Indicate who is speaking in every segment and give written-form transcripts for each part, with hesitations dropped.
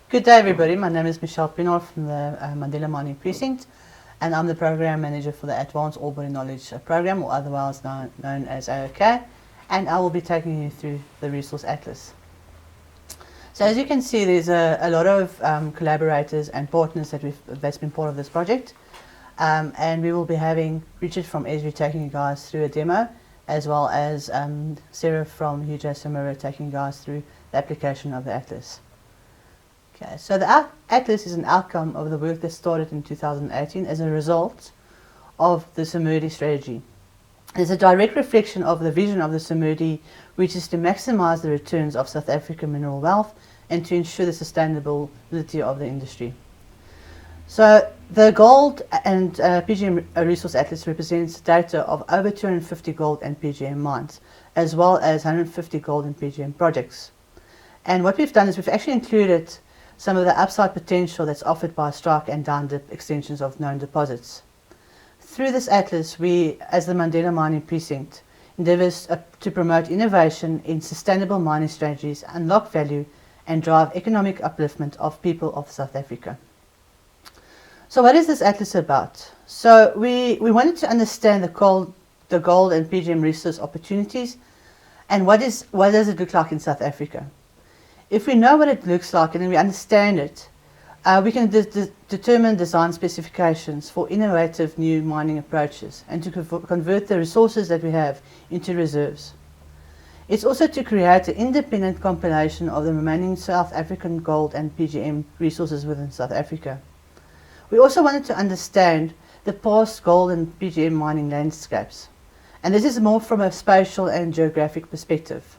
Speaker 1: Good day, everybody. My name is Michelle Pinaar from the Mandela Mining Precinct, and I'm the Program Manager for the Advanced Ore Body Knowledge Program, or otherwise known as AOK, and I will be taking you through the Resource Atlas. So as you can see, there's a lot of collaborators and partners that's been part of this project, and we will be having Richard from Esri taking you guys through a demo, as well as Sarah from UJ Samura taking you guys through the application of the Atlas. Okay, so the Atlas is an outcome of the work that started in 2018 as a result of the Samudi strategy. It's a direct reflection of the vision of the Samudi, which is to maximize the returns of South African mineral wealth and to ensure the sustainability of the industry. So the gold and PGM Resource Atlas represents data of over 250 gold and PGM mines, as well as 150 gold and PGM projects. And what we've done is we've actually included some of the upside potential that's offered by strike and down dip extensions of known deposits. Through this atlas, we, as the Mandela Mining Precinct, endeavours to promote innovation in sustainable mining strategies, unlock value, and drive economic upliftment of people of South Africa. So what is this atlas about? So we wanted to understand the gold and PGM resource opportunities, and what does it look like in South Africa? If we know what it looks like and then we understand it, we can determine design specifications for innovative new mining approaches and to convert the resources that we have into reserves. It's also to create an independent compilation of the remaining South African gold and PGM resources within South Africa. We also wanted to understand the past gold and PGM mining landscapes, and this is more from a spatial and geographic perspective,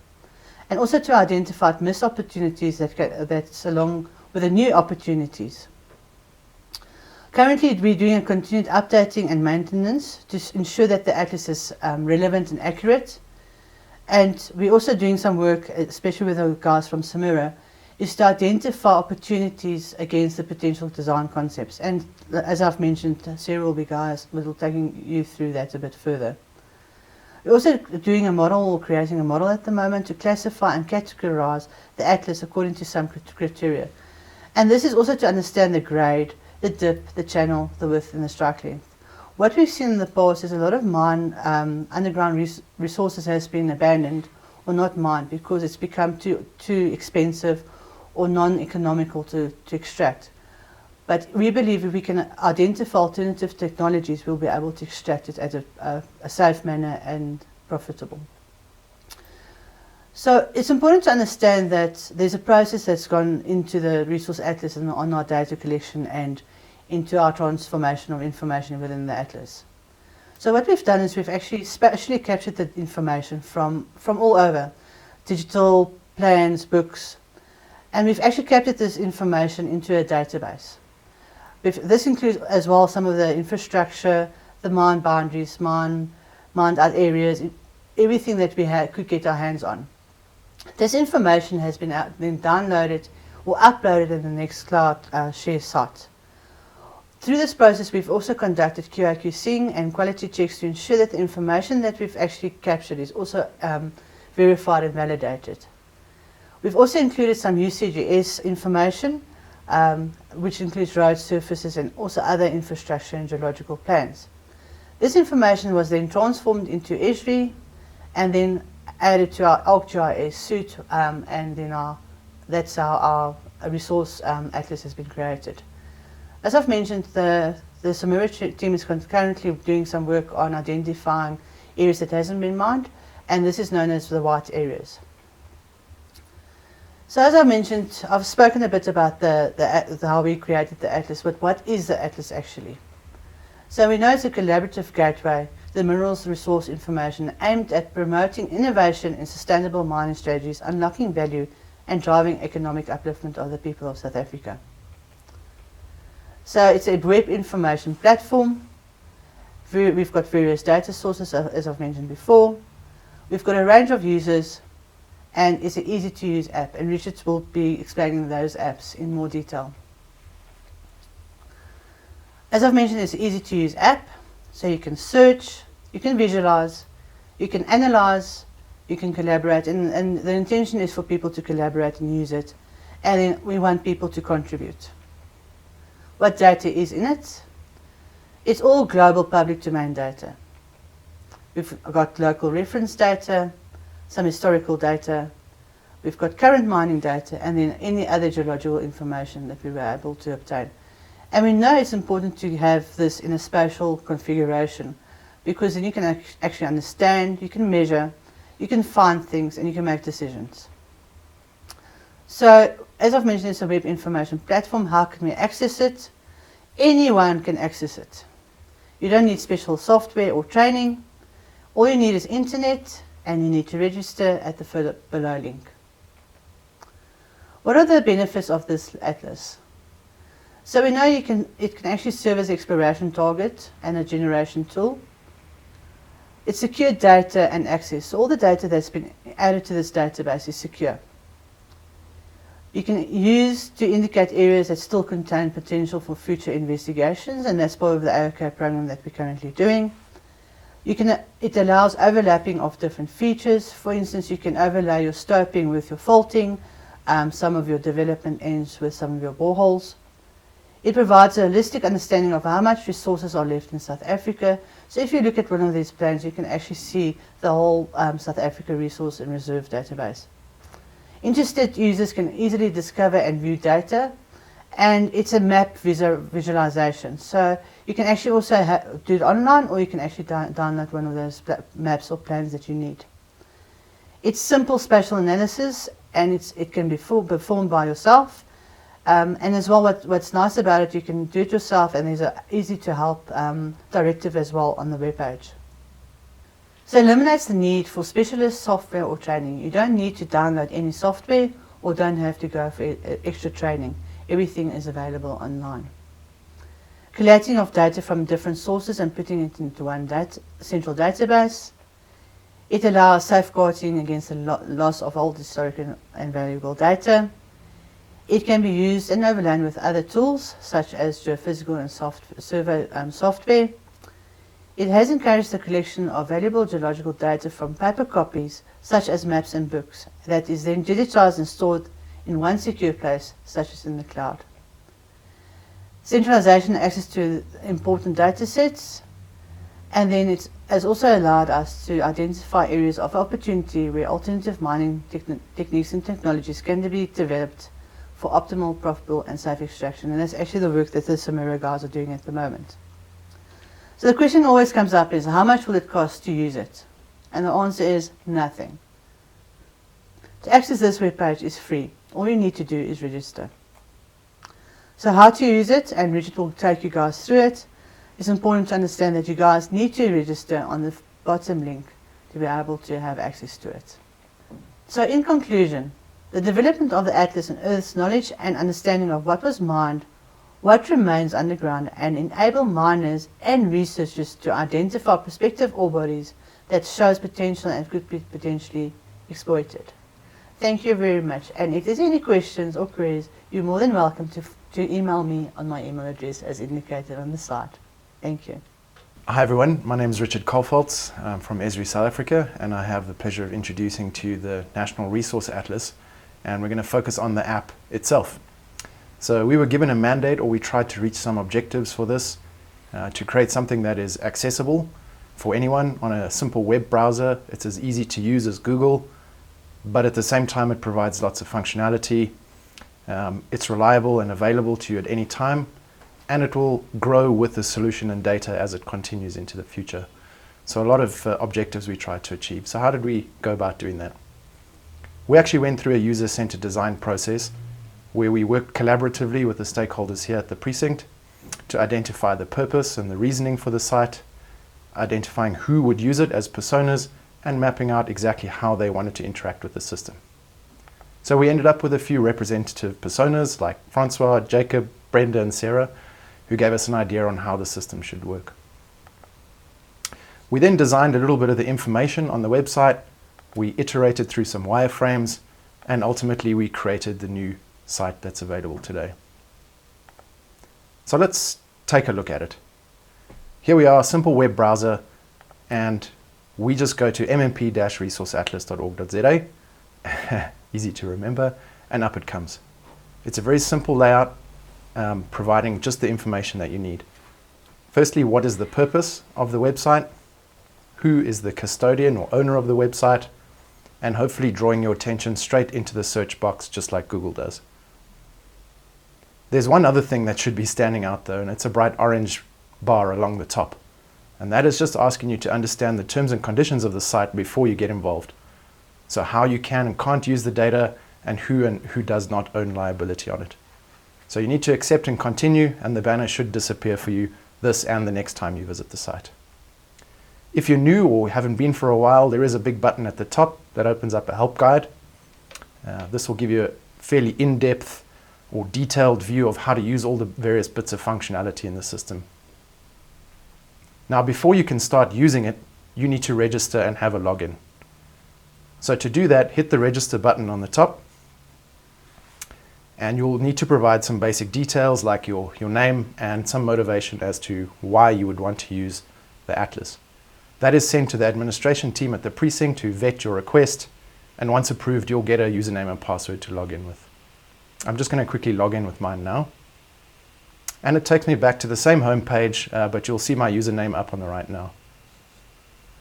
Speaker 1: and also to identify missed opportunities that's along with the new opportunities. Currently, we're doing a continued updating and maintenance to ensure that the atlas is relevant and accurate. And we're also doing some work, especially with the guys from Samura, is to identify opportunities against the potential design concepts. And as I've mentioned, Sarah will be taking you through that a bit further. We're also doing a model or creating a model at the moment to classify and categorize the atlas according to some criteria. And this is also to understand the grade, the dip, the channel, the width, and the strike length. What we've seen in the past is a lot of underground resources has been abandoned or not mined because it's become too expensive or non-economical to extract. But we believe if we can identify alternative technologies, we'll be able to extract it at a safe manner and profitable. So it's important to understand that there's a process that's gone into the Resource Atlas and on our data collection and into our transformation of information within the Atlas. So what we've done is we've actually spatially captured the information from all over, digital, plans, books, and we've actually captured this information into a database. This includes as well some of the infrastructure, the mine boundaries, mined out areas, everything that we could get our hands on. This information has been then downloaded or uploaded in the Nextcloud share site. Through this process, we've also conducted QA/QCing and quality checks to ensure that the information that we've actually captured is also verified and validated. We've also included some UCGS information, which includes road surfaces and also other infrastructure and geological plans. This information was then transformed into Esri and then added to our ArcGIS suite, and then that's how our resource atlas has been created. As I've mentioned, the Samura team is currently doing some work on identifying areas that hasn't been mined, and this is known as the white areas. So as I mentioned, I've spoken a bit about how we created the atlas, but what is the atlas actually? So we know it's a collaborative gateway to the minerals resource information aimed at promoting innovation in sustainable mining strategies, unlocking value and driving economic upliftment of the people of South Africa. So it's a web information platform. We've got various data sources, as I've mentioned before. We've got a range of users, and it's an easy-to-use app, and Richard will be explaining those apps in more detail. As I've mentioned, it's an easy-to-use app, so you can search, you can visualize, you can analyze, you can collaborate, and the intention is for people to collaborate and use it. and then we want people to contribute. What data is in it? It's all global public domain data. We've got local reference data, some historical data, we've got current mining data, and then any other geological information that we were able to obtain. And we know it's important to have this in a spatial configuration, because then you can actually understand, you can measure, you can find things, and you can make decisions. So, as I've mentioned, it's a web information platform. How can we access it? Anyone can access it. You don't need special software or training. All you need is internet, and you need to register at the below link. What are the benefits of this atlas? So we know it can actually serve as an exploration target and a generation tool. It's secure data and access. So all the data that's been added to this database is secure. You can use to indicate areas that still contain potential for future investigations, and that's part of the AOK program that we're currently doing. It allows overlapping of different features. For instance, you can overlay your stoping with your faulting, some of your development ends with some of your boreholes. It provides a holistic understanding of how much resources are left in South Africa. So if you look at one of these plans, you can actually see the whole South Africa resource and reserve database. Interested users can easily discover and view data, and it's a map visualization. So you can actually also do it online, or you can actually download one of those maps or plans that you need. It's simple spatial analysis, and it can be performed by yourself. And as well, what's nice about it, you can do it yourself, and there's an easy to help directive as well on the webpage. So it eliminates the need for specialist software or training. You don't need to download any software or don't have to go for extra training. Everything is available online. Collating of data from different sources and putting it into one central database. It allows safeguarding against the loss of old historical and valuable data. It can be used and overlaid with other tools such as geophysical and survey software. It has encouraged the collection of valuable geological data from paper copies such as maps and books that is then digitized and stored in one secure place such as in the cloud. Centralization and access to important data sets, and then it has also allowed us to identify areas of opportunity where alternative mining techniques and technologies can be developed for optimal, profitable and safe extraction, and that's actually the work that the Samira guys are doing at the moment. So the question always comes up is, how much will it cost to use it? And the answer is nothing. To access this webpage is free. All you need to do is register. So how to use it, and Richard will take you guys through it. It's important to understand that you guys need to register on the bottom link to be able to have access to it. So in conclusion, the development of the Atlas and Earth's knowledge and understanding of what was mined, what remains underground, and enable miners and researchers to identify prospective ore bodies that shows potential and could be potentially exploited. Thank you very much, and if there's any questions or queries, you're more than welcome to email me on my email address as indicated on the site. Thank you.
Speaker 2: Hi everyone, my name is Richard Kolfoltz. I'm from Esri, South Africa, and I have the pleasure of introducing to you the National Resource Atlas, and we're going to focus on the app itself. So we were given a mandate, or we tried to reach some objectives for this, to create something that is accessible for anyone on a simple web browser. It's as easy to use as Google, but at the same time it provides lots of functionality. It's reliable and available to you at any time, and it will grow with the solution and data as it continues into the future. So a lot of objectives we tried to achieve. So how did we go about doing that? We actually went through a user-centered design process where we worked collaboratively with the stakeholders here at the precinct to identify the purpose and the reasoning for the site, identifying who would use it as personas, and mapping out exactly how they wanted to interact with the system. So we ended up with a few representative personas like Francois, Jacob, Brenda and Sarah, who gave us an idea on how the system should work. We then designed a little bit of the information on the website, we iterated through some wireframes, and ultimately we created the new site that's available today. So let's take a look at it. Here we are, a simple web browser, and we just go to mmp-resourceatlas.org.za, easy to remember, and up it comes. It's a very simple layout, providing just the information that you need. Firstly, what is the purpose of the website? Who is the custodian or owner of the website? And hopefully drawing your attention straight into the search box, just like Google does. There's one other thing that should be standing out though, and it's a bright orange bar along the top. And that is just asking you to understand the terms and conditions of the site before you get involved. So how you can and can't use the data, and who does not own liability on it. So you need to accept and continue, and the banner should disappear for you this and the next time you visit the site. If you're new or haven't been for a while, there is a big button at the top that opens up a help guide. This will give you a fairly in-depth or detailed view of how to use all the various bits of functionality in the system. Now, before you can start using it, you need to register and have a login. So to do that, hit the register button on the top, and you'll need to provide some basic details like your name and some motivation as to why you would want to use the Atlas. That is sent to the administration team at the precinct to vet your request, and once approved, you'll get a username and password to log in with. I'm just going to quickly log in with mine now. And it takes me back to the same home page, but you'll see my username up on the right now.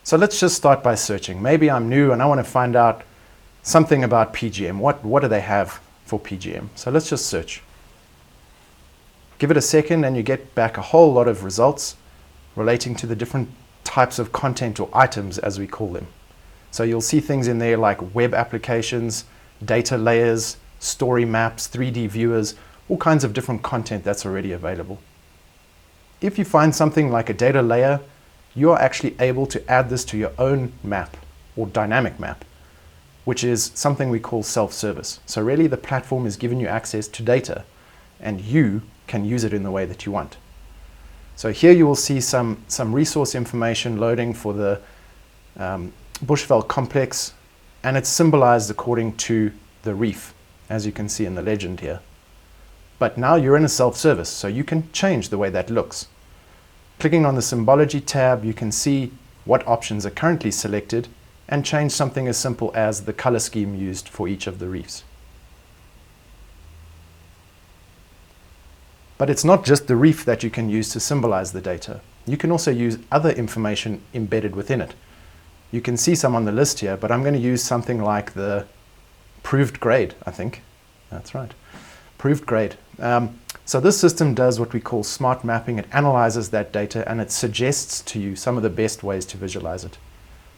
Speaker 2: So let's just start by searching. Maybe I'm new and I want to find out something about PGM. What do they have for PGM? So let's just search. Give it a second and you get back a whole lot of results relating to the different types of content or items, as we call them. So you'll see things in there like web applications, data layers, story maps, 3D viewers, all kinds of different content that's already available. If you find something like a data layer, you are actually able to add this to your own map or dynamic map, which is something we call self-service. So really the platform is giving you access to data and you can use it in the way that you want. So here you will see some resource information loading for the Bushveld complex, and it's symbolized according to the reef, as you can see in the legend here. But now you're in a self-service, so you can change the way that looks. Clicking on the Symbology tab, you can see what options are currently selected and change something as simple as the color scheme used for each of the reefs. But it's not just the reef that you can use to symbolize the data. You can also use other information embedded within it. You can see some on the list here, but I'm going to use something like the proved grade, I think. That's right, proved grade. So this system does what we call smart mapping. It analyzes that data and it suggests to you some of the best ways to visualize it.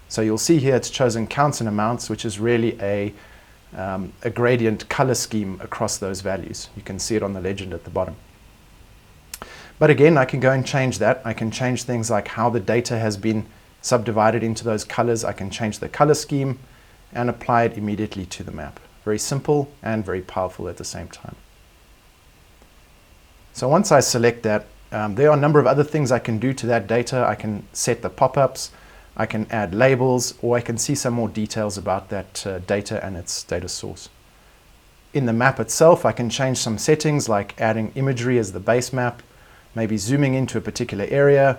Speaker 2: So you'll see here it's chosen counts and amounts, which is really a gradient color scheme across those values. You can see it on the legend at the bottom. But again, I can go and change that. I can change things like how the data has been subdivided into those colors. I can change the color scheme and apply it immediately to the map. Very simple and very powerful at the same time. So once I select that, there are a number of other things I can do to that data. I can set the pop-ups, I can add labels, or I can see some more details about that data and its data source. In the map itself, I can change some settings like adding imagery as the base map, maybe zooming into a particular area.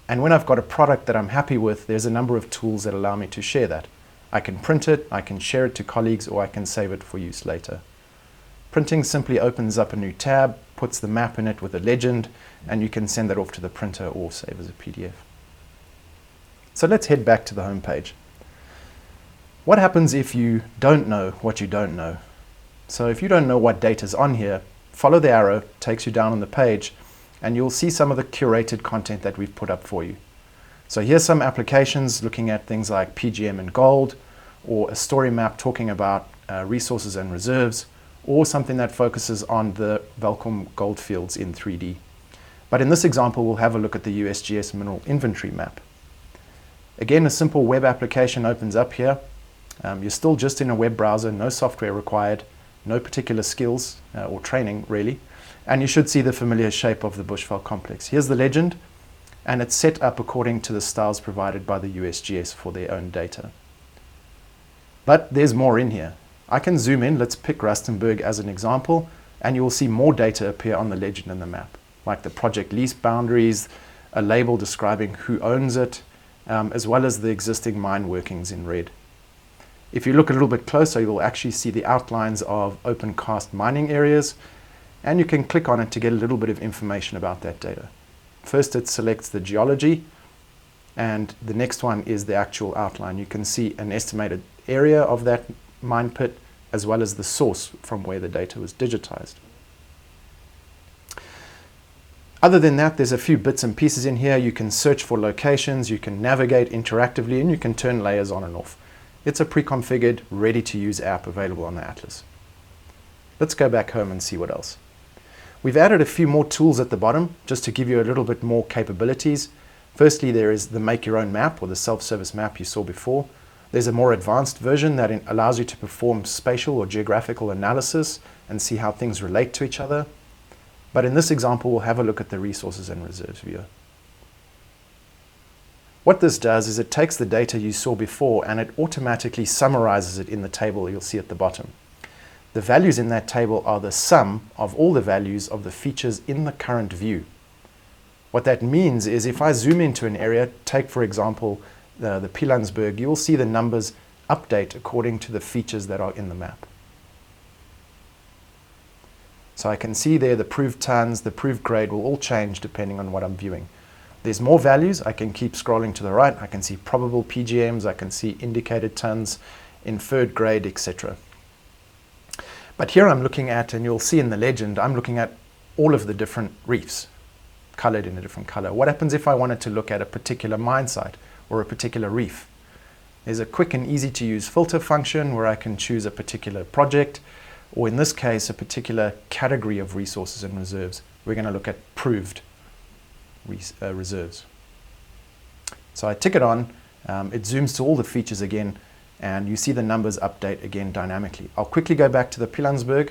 Speaker 2: And when I've got a product that I'm happy with, there's a number of tools that allow me to share that. I can print it, I can share it to colleagues, or I can save it for use later. Printing simply opens up a new tab, puts the map in it with a legend, and you can send that off to the printer or save as a PDF. So let's head back to the home page. What happens if you don't know what you don't know? So if you don't know what data is on here, follow the arrow, takes you down on the page, and you'll see some of the curated content that we've put up for you. So here's some applications looking at things like PGM and gold, or a story map talking about resources and reserves, or something that focuses on the Welkom goldfields in 3D. But in this example, we'll have a look at the USGS mineral inventory map. Again, a simple web application opens up here. You're still just in a web browser, no software required, no particular skills or training really, and you should see the familiar shape of the Bushveld complex. Here's the legend, and it's set up according to the styles provided by the USGS for their own data. But there's more in here. I can zoom in, let's pick Rustenburg as an example, and you will see more data appear on the legend and the map, like the project lease boundaries, a label describing who owns it, as well as the existing mine workings in red. If you look a little bit closer, you'll actually see the outlines of open cast mining areas, and you can click on it to get a little bit of information about that data. First, it selects the geology, and the next one is the actual outline. You can see an estimated area of that mine pit, as well as the source from where the data was digitized. Other than that, there's a few bits and pieces in here. You can search for locations, you can navigate interactively, and you can turn layers on and off. It's a pre-configured, ready-to-use app available on the Atlas. Let's go back home and see what else. We've added a few more tools at the bottom just to give you a little bit more capabilities. Firstly, there is the Make Your Own Map, or the self-service map you saw before. There's a more advanced version that allows you to perform spatial or geographical analysis and see how things relate to each other. But in this example, we'll have a look at the resources and reserves viewer. What this does is it takes the data you saw before and it automatically summarizes it in the table you'll see at the bottom. The values in that table are the sum of all the values of the features in the current view. What that means is if I zoom into an area, take for example the Pilanesberg, you will see the numbers update according to the features that are in the map. So I can see there the proved tons, the proved grade will all change depending on what I'm viewing. There's more values. I can keep scrolling to the right. I can see probable PGMs. I can see indicated tons, inferred grade, etc. But here I'm looking at, and you'll see in the legend, I'm looking at all of the different reefs, colored in a different color. What happens if I wanted to look at a particular mine site or a particular reef? There's a quick and easy to use filter function where I can choose a particular project, or in this case, a particular category of resources and reserves. We're going to look at proved reserves. So I tick it on, it zooms to all the features again, and you see the numbers update again dynamically. I'll quickly go back to the Pilanesberg,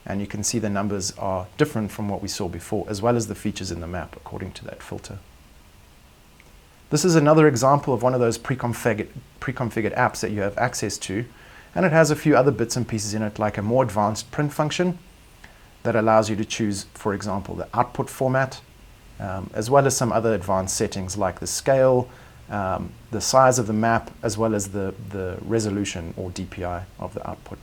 Speaker 2: and you can see the numbers are different from what we saw before, as well as the features in the map according to that filter. This is another example of one of those pre-configured apps that you have access to, and it has a few other bits and pieces in it, like a more advanced print function that allows you to choose, for example, the output format, as well as some other advanced settings like the scale, the size of the map, as well as the resolution or DPI of the output.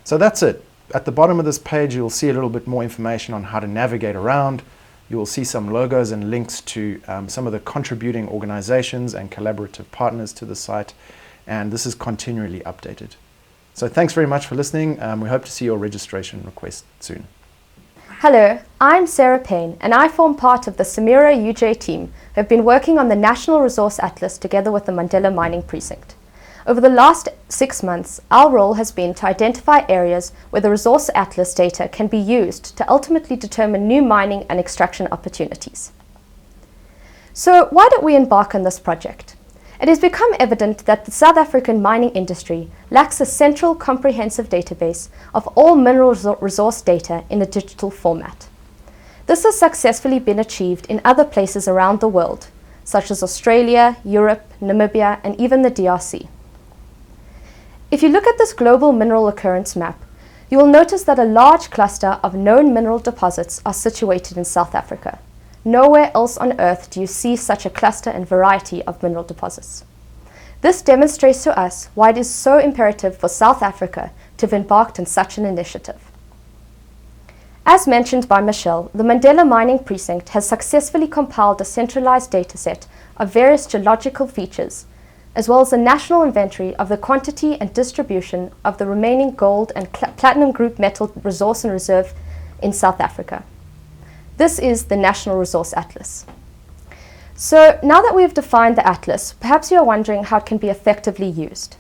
Speaker 2: So that's it. At the bottom of this page, you'll see a little bit more information on how to navigate around. You will see some logos and links to some of the contributing organizations and collaborative partners to the site, and this is continually updated. So thanks very much for listening. We hope to see your registration request soon.
Speaker 3: Hello, I'm Sarah Payne, and I form part of the Samira UJ team who have been working on the National Resource Atlas together with the Mandela Mining Precinct. Over the last 6 months, our role has been to identify areas where the Resource Atlas data can be used to ultimately determine new mining and extraction opportunities. So why did we embark on this project? It has become evident that the South African mining industry lacks a central comprehensive database of all mineral resource data in a digital format. This has successfully been achieved in other places around the world, such as Australia, Europe, Namibia, and even the DRC. If you look at this global mineral occurrence map, you will notice that a large cluster of known mineral deposits are situated in South Africa. Nowhere else on Earth do you see such a cluster and variety of mineral deposits. This demonstrates to us why it is so imperative for South Africa to have embarked on such an initiative. As mentioned by Michelle, the Mandela Mining Precinct has successfully compiled a centralized dataset of various geological features, as well as a national inventory of the quantity and distribution of the remaining gold and platinum group metal resource and reserve in South Africa. This is the National Resource Atlas. So now that we have defined the Atlas, perhaps you are wondering how it can be effectively used.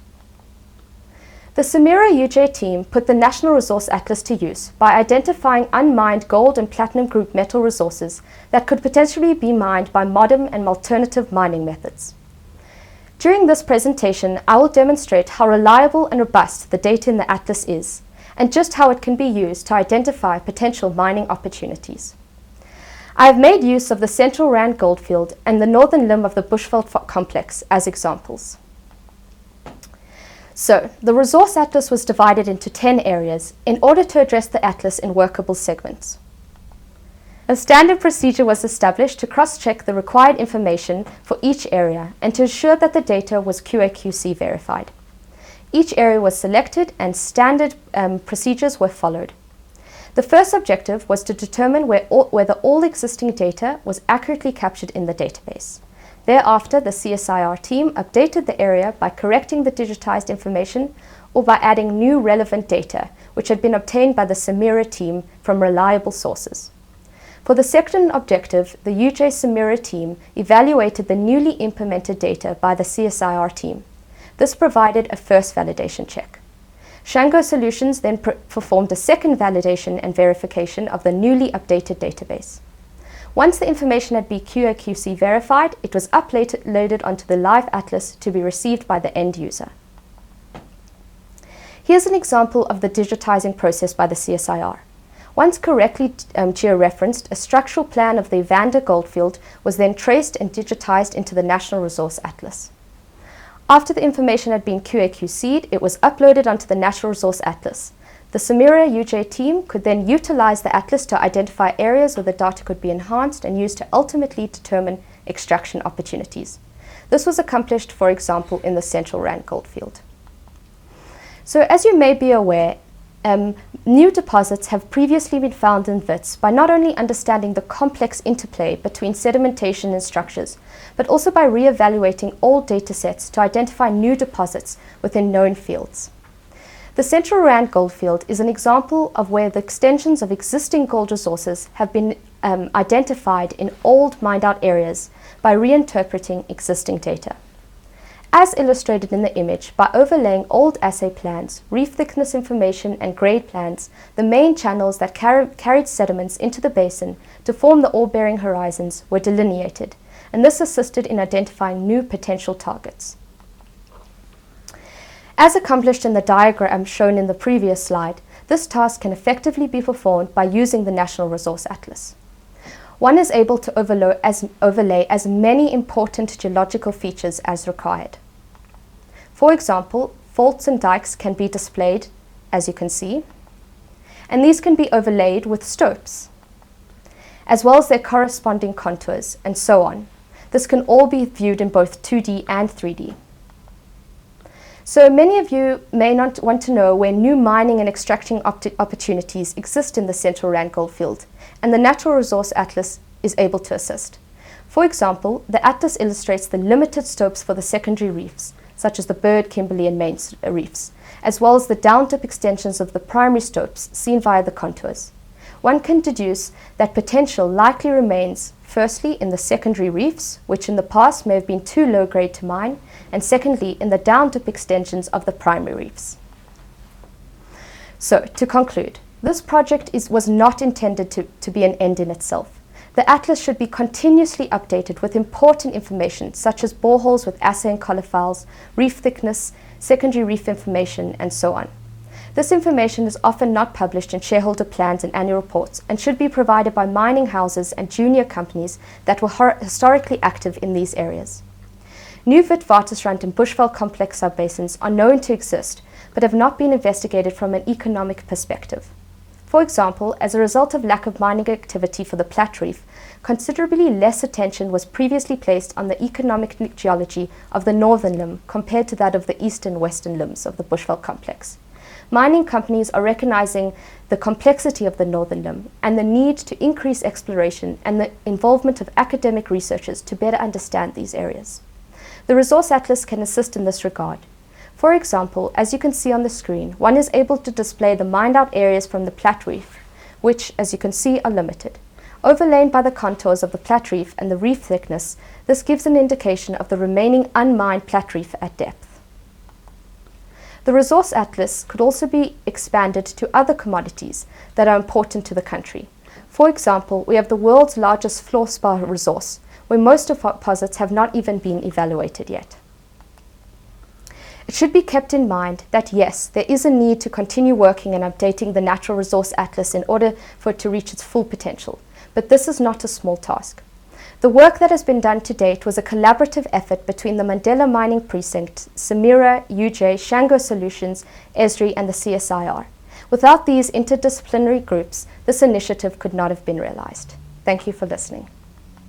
Speaker 3: The Samira UJ team put the National Resource Atlas to use by identifying unmined gold and platinum group metal resources that could potentially be mined by modern and alternative mining methods. During this presentation, I will demonstrate how reliable and robust the data in the Atlas is, and just how it can be used to identify potential mining opportunities. I have made use of the Central Rand Goldfield and the northern limb of the Bushveld complex as examples. So, the Resource Atlas was divided into 10 areas in order to address the Atlas in workable segments. A standard procedure was established to cross-check the required information for each area and to ensure that the data was QA/QC verified. Each area was selected and standard procedures were followed. The first objective was to determine whether all existing data was accurately captured in the database. Thereafter, the CSIR team updated the area by correcting the digitized information or by adding new relevant data, which had been obtained by the CIMERA team from reliable sources. For the second objective, the UJ CIMERA team evaluated the newly implemented data by the CSIR team. This provided a first validation check. Shango Solutions then performed a second validation and verification of the newly updated database. Once the information had been QA/QC verified, it was uploaded onto the live atlas to be received by the end user. Here's an example of the digitizing process by the CSIR. Once correctly georeferenced, a structural plan of the Evander Goldfield was then traced and digitized into the National Resource Atlas. After the information had been QA/QC'd, it was uploaded onto the National Resource Atlas. The CIMERA UJ team could then utilize the atlas to identify areas where the data could be enhanced and used to ultimately determine extraction opportunities. This was accomplished, for example, in the Central Rand Goldfield. So as you may be aware, new deposits have previously been found in Wits by not only understanding the complex interplay between sedimentation and structures, but also by re-evaluating old datasets to identify new deposits within known fields. The Central Rand Goldfield is an example of where the extensions of existing gold resources have been identified in old mined-out areas by reinterpreting existing data. As illustrated in the image, by overlaying old assay plans, reef thickness information and grade plans, the main channels that carried sediments into the basin to form the ore-bearing horizons were delineated, and this assisted in identifying new potential targets. As accomplished in the diagram shown in the previous slide, this task can effectively be performed by using the National Resource Atlas. One is able to overlay as many important geological features as required. For example, faults and dikes can be displayed, as you can see, and these can be overlaid with stopes, as well as their corresponding contours, and so on. This can all be viewed in both 2D and 3D. So many of you may not want to know where new mining and extraction opportunities exist in the Central Rand Goldfield, and the Natural Resource Atlas is able to assist. For example, the atlas illustrates the limited stopes for the secondary reefs, such as the Bird, Kimberley and Main reefs, as well as the down-dip extensions of the primary stopes seen via the contours. One can deduce that potential likely remains, firstly, in the secondary reefs, which in the past may have been too low grade to mine, and secondly, in the down-dip extensions of the primary reefs. So, to conclude, this project was not intended to be an end in itself. The atlas should be continuously updated with important information such as boreholes with assay and collar files, reef thickness, secondary reef information, and so on. This information is often not published in shareholder plans and annual reports and should be provided by mining houses and junior companies that were historically active in these areas. New Witwatersrand and Bushveld complex subbasins are known to exist, but have not been investigated from an economic perspective. For example, as a result of lack of mining activity for the Platte Reef, considerably less attention was previously placed on the economic geology of the northern limb compared to that of the eastern western limbs of the Bushveld complex. Mining companies are recognizing the complexity of the northern limb and the need to increase exploration and the involvement of academic researchers to better understand these areas. The Resource Atlas can assist in this regard. For example, as you can see on the screen, one is able to display the mined-out areas from the Platte Reef, which, as you can see, are limited. Overlain by the contours of the Platte Reef and the reef thickness, this gives an indication of the remaining unmined Platte Reef at depth. The Resource Atlas could also be expanded to other commodities that are important to the country. For example, we have the world's largest fluorspar resource, where most of our deposits have not even been evaluated yet. It should be kept in mind that yes, there is a need to continue working and updating the Natural Resource Atlas in order for it to reach its full potential, but this is not a small task. The work that has been done to date was a collaborative effort between the Mandela Mining Precinct, CIMERA, UJ, Shango Solutions, Esri and the CSIR. Without these interdisciplinary groups, this initiative could not have been realized. Thank you for listening.